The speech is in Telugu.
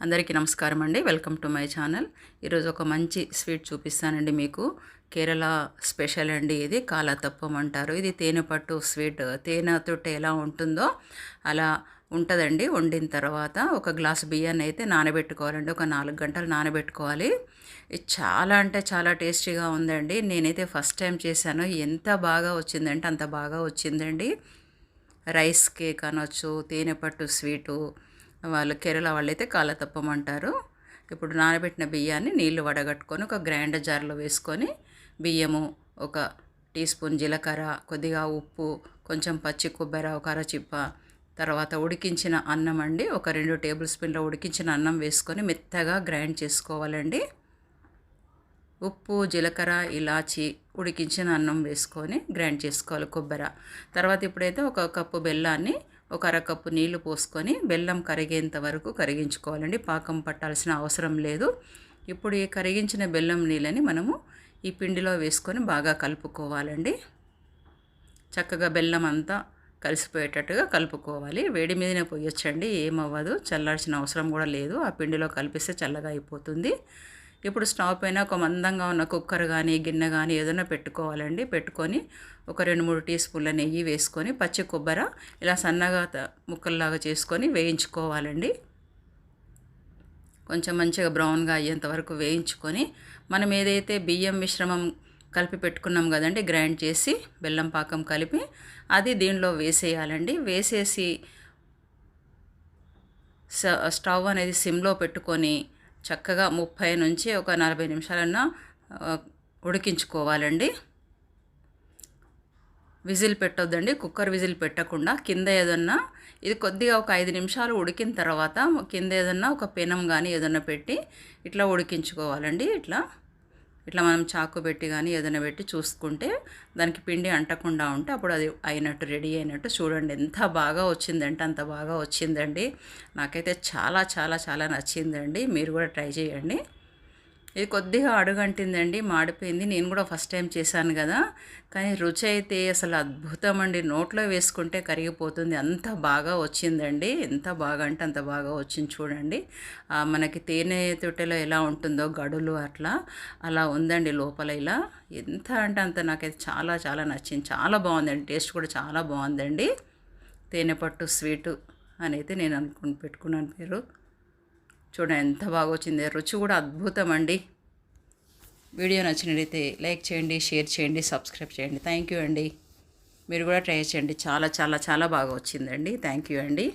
అందరికీ నమస్కారం అండి. Welcome to my channel. ఈరోజు ఒక మంచి స్వీట్ చూపిస్తానండి మీకు. కేరళ స్పెషల్ అండి ఇది. కాలాతప్పం అంటారు. ఇది తేనె పట్టు స్వీట్. తేనెతోటి ఎలా ఉంటుందో అలా ఉంటుందండి. వండిన తర్వాత ఒక గ్లాసు బియ్యాన్ని అయితే నానబెట్టుకోవాలండి. ఒక 4 గంటలు నానబెట్టుకోవాలి. ఇది చాలా అంటే చాలా టేస్టీగా ఉందండి. నేనైతే ఫస్ట్ టైం చేశాను. ఎంత బాగా వచ్చిందంటే అంత బాగా వచ్చిందండి. రైస్ కేక్ అనొచ్చు, తేనె పట్టు స్వీటు, వాళ్ళు కేరళ వాళ్ళైతే కాలతప్పం అంటారు. ఇప్పుడు నానబెట్టిన బియ్యాన్ని నీళ్లు వడగట్టుకొని ఒక గ్రైండర్ జార్లో వేసుకొని బియ్యము, ఒక టీ స్పూన్ జీలకర్ర, కొద్దిగా ఉప్పు, కొంచెం పచ్చి కొబ్బరి, ఒక అరచిప్ప, తర్వాత ఉడికించిన అన్నం అండి, ఒక 2 టేబుల్ స్పూన్ల ఉడికించిన అన్నం వేసుకొని మెత్తగా గ్రైండ్ చేసుకోవాలండి. ఉప్పు, జీలకర్ర, ఇలాచి, ఉడికించిన అన్నం వేసుకొని గ్రైండ్ చేసుకోవాలి కొబ్బరి. తర్వాత ఇప్పుడైతే ఒక కప్పు బెల్లాన్ని, ఒక అరకప్పు నీళ్లు పోసుకొని బెల్లం కరిగేంత వరకు కరిగించుకోవాలండి. పాకం పట్టాల్సిన అవసరం లేదు. ఇప్పుడు ఈ కరిగించిన బెల్లం నీళ్ళని మనము ఈ పిండిలో వేసుకొని బాగా కలుపుకోవాలండి. చక్కగా బెల్లం అంతా కలిసిపోయేటట్టుగా కలుపుకోవాలి. వేడి మీదనే పోయొచ్చండి, ఏమవ్వదు. చల్లార్చిన అవసరం కూడా లేదు. ఆ పిండిలో కలిపిస్తే చల్లగా అయిపోతుంది. ఇప్పుడు స్టవ్ పైన ఒక మందంగా ఉన్న కుక్కర్ కానీ గిన్నె కానీ ఏదైనా పెట్టుకోవాలండి. పెట్టుకొని ఒక 2-3 టీ స్పూన్ల నెయ్యి వేసుకొని పచ్చి కొబ్బరి ఇలా సన్నగా ముక్కల్లాగా చేసుకొని వేయించుకోవాలండి. కొంచెం మంచిగా బ్రౌన్గా అయ్యేంత వరకు వేయించుకొని మనం ఏదైతే బియ్యం మిశ్రమం కలిపి పెట్టుకున్నాం కదండి, గ్రైండ్ చేసి బెల్లం పాకం కలిపి అది దీనిలో వేసేయాలండి. వేసేసి స్టవ్ అనేది సిమ్లో పెట్టుకొని చక్కగా 30 నుంచి ఒక 40 నిమిషాలన్నా ఉడికించుకోవాలండి. విజిల్ పెట్టొద్దండి, కుక్కర్ విజిల్ పెట్టకుండా కింద ఏదన్నా ఇది కొద్దిగా ఒక 5 నిమిషాలు ఉడికిన తర్వాత కింద ఏదన్నా ఒక పెనం కానీ ఏదన్నా పెట్టి ఇట్లా ఉడికించుకోవాలండి. ఇట్లా మనం చాకు పెట్టి కానీ ఏదైనా పెట్టి చూసుకుంటే దానికి పిండి అంటకుండా ఉంటే అప్పుడు అది అయినట్టు, రెడీ అయినట్టు. చూడండి ఎంత బాగా వచ్చిందంటే అంత బాగా వచ్చిందండి. నాకైతే చాలా చాలా చాలా నచ్చిందండి. మీరు కూడా ట్రై చేయండి. ఇది కొద్దిగా అడుగంటిందండి, మాడిపోయింది. నేను కూడా ఫస్ట్ టైం చేశాను కదా, కానీ రుచి అయితే అసలు అద్భుతం అండి. నోట్లో వేసుకుంటే కరిగిపోతుంది, అంత బాగా వచ్చిందండి. ఎంత బాగా అంటే అంత బాగా వచ్చింది. చూడండి, మనకి తేనె తొట్టెలో ఎలా ఉంటుందో గడులు అలా ఉందండి లోపల. ఇలా ఎంత అంటే అంత నాకైతే చాలా చాలా నచ్చింది. చాలా బాగుందండి, టేస్ట్ కూడా చాలా బాగుందండి. తేనె పట్టు స్వీటు అని అయితే నేను పెట్టుకున్నాను పేరు. చూడండి ఎంత బాగా వచ్చింది. రుచి కూడా అద్భుతం అండి. వీడియో నచ్చినట్లయితే లైక్ చేయండి, షేర్ చేయండి, సబ్స్క్రైబ్ చేయండి. థ్యాంక్ యూ అండి. మీరు కూడా ట్రై చేయండి. చాలా చాలా చాలా బాగా వచ్చిందండి. థ్యాంక్ యూ అండి.